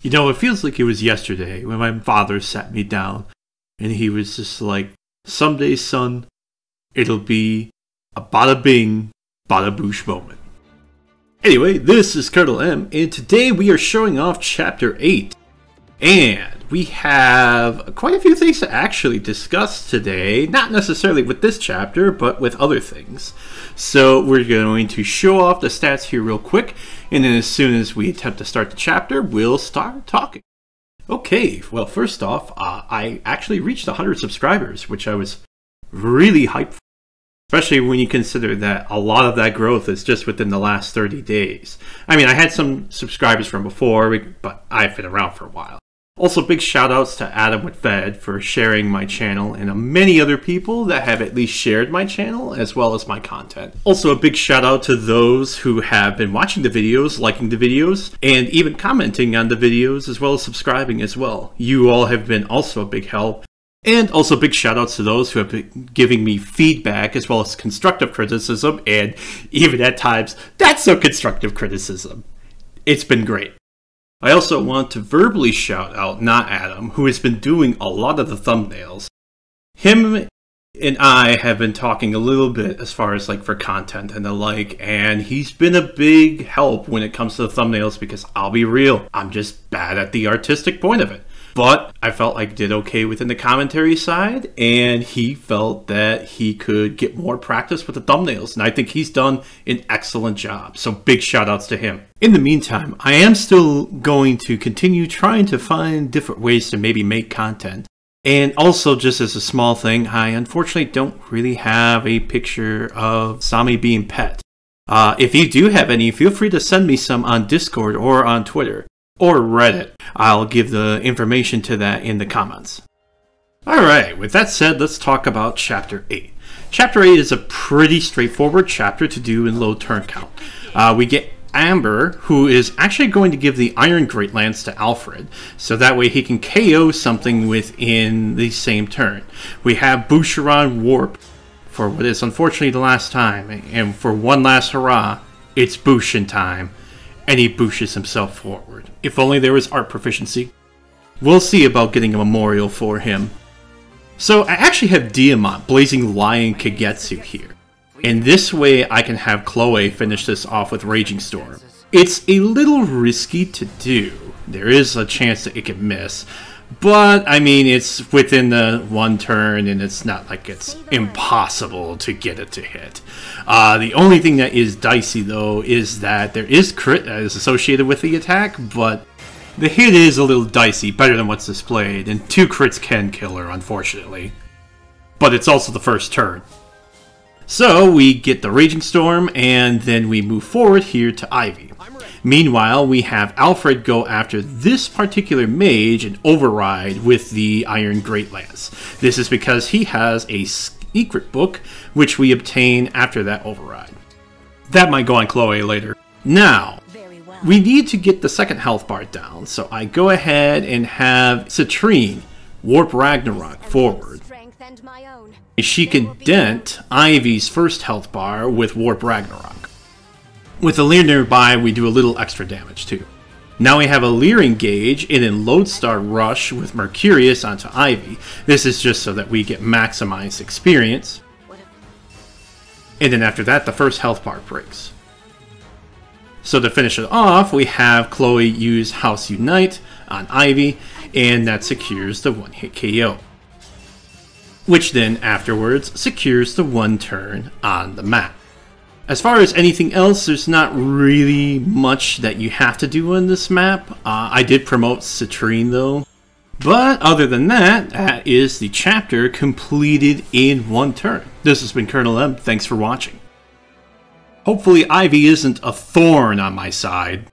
You know, it feels like it was yesterday when my father sat me down and he was just like, someday, son, it'll be a bada bing, bada boosh moment. Anyway, this is Colonel M, and today we are showing off Chapter 8. And we have quite a few things to actually discuss today, not necessarily with this chapter, but with other things. So we're going to show off the stats here real quick, and then as soon as we attempt to start the chapter, we'll start talking. Okay, well first off, I actually reached 100 subscribers, which I was really hyped for. Especially when you consider that a lot of that growth is just within the last 30 days. I mean, I had some subscribers from before, but I've been around for a while. Also, big shout outs to Adam with Fed for sharing my channel and many other people that have at least shared my channel as well as my content. Also, a big shout out to those who have been watching the videos, liking the videos, and even commenting on the videos as well as subscribing as well. You all have been also a big help. And also big shout outs to those who have been giving me feedback as well as constructive criticism and even at times not so constructive criticism. It's been great. I also want to verbally shout out Not Adam, who has been doing a lot of the thumbnails. Him and I have been talking a little bit as far as like for content and the like, and he's been a big help when it comes to the thumbnails because I'll be real, I'm just bad at the artistic point of it. But I felt like I did okay within the commentary side, and he felt that he could get more practice with the thumbnails, and I think he's done an excellent job, so big shout outs to him. In the meantime, I am still going to continue trying to find different ways to maybe make content. And also, just as a small thing, I unfortunately don't really have a picture of Sami being pet. If you do have any, feel free to send me some on Discord or on Twitter. Or Reddit. I'll give the information to that in the comments. Alright, with that said, let's talk about Chapter 8. Chapter 8 is a pretty straightforward chapter to do in low turn count. We get Amber, who is actually going to give the Iron Great Lance to Alfred, so that way he can KO something within the same turn. We have Boucheron Warp for what is unfortunately the last time, and for one last hurrah, it's Bushin time. And he bushes himself forward. If only there was art proficiency. We'll see about getting a memorial for him. So I actually have Diamant, Blazing Lion Kagetsu here. And this way I can have Chloe finish this off with Raging Storm. It's a little risky to do. There is a chance that it could miss. But, I mean, it's within the one turn, and it's not like it's impossible to get it to hit. The only thing that is dicey, though, is that there is crit that is associated with the attack, but the hit is a little dicey, better than what's displayed, and 2 crits can kill her, unfortunately. But it's also the first turn. So, we get the Raging Storm, and then we move forward here to Ivy. Meanwhile, we have Alfred go after this particular mage and override with the Iron Great Lance. This is because he has a secret book, which we obtain after that override. That might go on Chloe later. Now, we need to get the second health bar down, so I go ahead and have Citrine warp Ragnarok forward. She can dent Ivy's first health bar with warp Ragnarok. With Alear nearby, we do a little extra damage too. Now we have Alear engage and then Lodestar rush with Mercurius onto Ivy. This is just so that we get maximized experience. And then after that, the first health bar breaks. So to finish it off, we have Chloe use House Unite on Ivy, and that secures the one-hit KO. Which then afterwards secures the one turn on the map. As far as anything else, there's not really much that you have to do on this map. I did promote Citrine though. But other than that, that is the chapter completed in one turn. This has been Colonel M. Thanks for watching. Hopefully Ivy isn't a thorn on my side.